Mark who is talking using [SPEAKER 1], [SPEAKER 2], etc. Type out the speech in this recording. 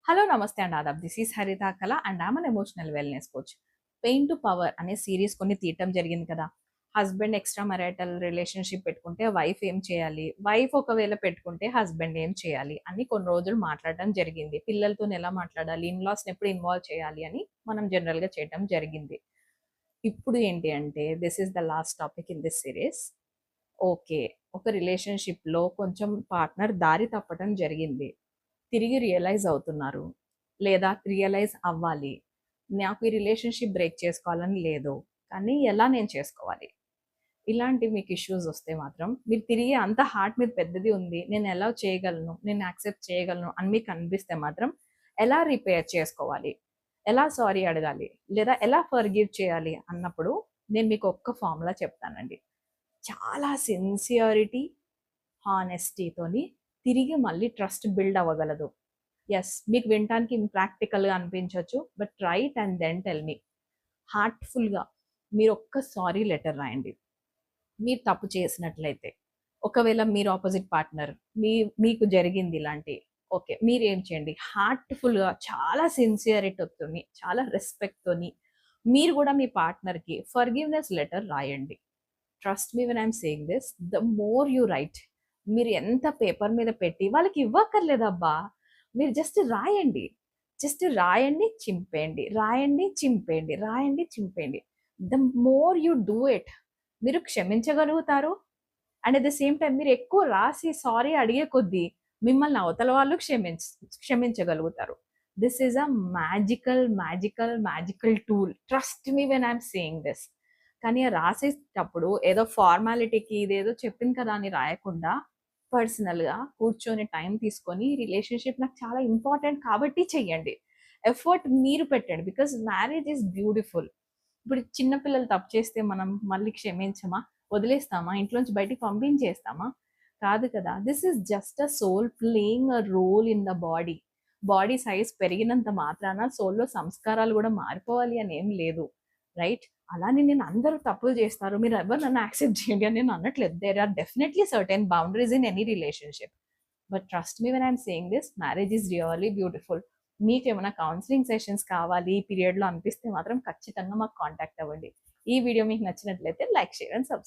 [SPEAKER 1] Hello నమస్తే and Aadab. This is హరిత కళ and I'm an emotional wellness coach. Pain to power అనే series కొన్ని తీయటం జరిగింది కదా. హస్బెండ్ ఎక్స్ట్రా మ్యారిటల్ రిలేషన్షిప్ పెట్టుకుంటే వైఫ్ ఏం చేయాలి, వైఫ్ ఒకవేళ పెట్టుకుంటే హస్బెండ్ ఏం చేయాలి అని కొన్ని రోజులు మాట్లాడడం జరిగింది. పిల్లలతో ఎలా మాట్లాడాలి, ఇన్లాస్ని ఎప్పుడు ఇన్వాల్వ్ చేయాలి అని మనం జనరల్గా చేయటం జరిగింది. ఇప్పుడు ఏంటి అంటే this is the last topic in this series. Okay, ఒక రిలేషన్షిప్లో కొంచెం పార్ట్నర్ దారి తప్పటం జరిగింది, తిరిగి రియలైజ్ అవుతున్నారు, లేదా రియలైజ్ అవ్వాలి. నాకు ఈ రిలేషన్షిప్ బ్రేక్ చేసుకోవాలని లేదు, కానీ ఎలా నేను చేసుకోవాలి? ఇలాంటి మీకు ఇష్యూస్ వస్తే మాత్రం మీరు తిరిగి అంత హార్ట్ మీద పెద్దది ఉంది, నేను ఎలా చేయగలను, నేను యాక్సెప్ట్ చేయగలను అని మీకు అనిపిస్తే మాత్రం ఎలా రిపేర్ చేసుకోవాలి, ఎలా సారీ అడగాలి, లేదా ఎలా ఫర్గివ్ చేయాలి అన్నప్పుడు నేను మీకు ఒక్క ఫార్ములా చెప్తానండి. చాలా సిన్సియారిటీ, హానెస్టీతోని తిరిగి మళ్ళీ ట్రస్ట్ బిల్డ్ అవ్వగలదు. ఎస్, మీకు వినటానికి ఇంప్రాక్టికల్గా అనిపించవచ్చు, but write and then tell me. హార్ట్ఫుల్గా మీరు ఒక్క సారీ లెటర్ రాయండి మీరు తప్పు చేసినట్లయితే. ఒకవేళ మీరు ఆపోజిట్ పార్ట్నర్ మీకు జరిగింది ఇలాంటి, ఓకే, మీరు ఏం చేయండి, హార్ట్ఫుల్గా చాలా సిన్సియరిటీతోని చాలా రెస్పెక్ట్తోని మీరు కూడా మీ పార్ట్నర్కి ఫర్గివ్నెస్ లెటర్ రాయండి. Trust me when I'm saying this, the more you right, మీరు ఎంత పేపర్ మీద పెట్టి వాళ్ళకి ఇవ్వక్కర్లేదబ్బా, మీరు జస్ట్ రాయండి. జస్ట్ రాయండి, చింపేయండి, రాయండి, చింపేయండి, రాయండి, చింపేయండి. The more you do it, మీరు క్షమించగలుగుతారు. And at the same time మీరు ఎక్కువ రాసి సారీ అడిగే కొద్దీ మిమ్మల్ని అవతల వాళ్ళు క్షమించగలుగుతారు. This is a magical magical magical tool. Trust me when I'm saying this. కానీ రాసేటప్పుడు ఏదో ఫార్మాలిటీకి ఇదేదో చెప్పింది కదా అని రాయకుండా పర్సనల్గా కూర్చొని టైం తీసుకొని రిలేషన్షిప్ నాకు చాలా ఇంపార్టెంట్ కాబట్టి చెయ్యండి. ఎఫర్ట్ మీరు పెట్టండి, బికాస్ మ్యారేజ్ ఈజ్ బ్యూటిఫుల్. ఇప్పుడు చిన్నపిల్లలు తప్పు చేస్తే మనం మళ్ళీ క్షమించమా, వదిలేస్తామా, ఇంట్లోంచి బయటికి పంపించేస్తామా? కాదు కదా. This is just a soul playing a role in the body. Body size పెరిగినంత మాత్రాన సోల్లో సంస్కారాలు కూడా మారిపోవాలి అని ఏం లేదు, రైట్? అలానే నేను అందరూ తప్పులు చేస్తారు, మీరు ఎవరు నన్ను యాక్సెప్ట్ చేయండి అని నేను అనట్లేదు. There are definitely certain boundaries in any relationship. But trust me when I'm saying this, marriage is really beautiful. మీకు ఏమైనా కౌన్సిలింగ్ సెషన్స్ కావాలి ఈ పీరియడ్లో అనిపిస్తే మాత్రం ఖచ్చితంగా మాకు కాంటాక్ట్ అవ్వండి. ఈ వీడియో మీకు నచ్చినట్లయితే లైక్, షేర్ అండ్ సబ్స్క్రైబ్.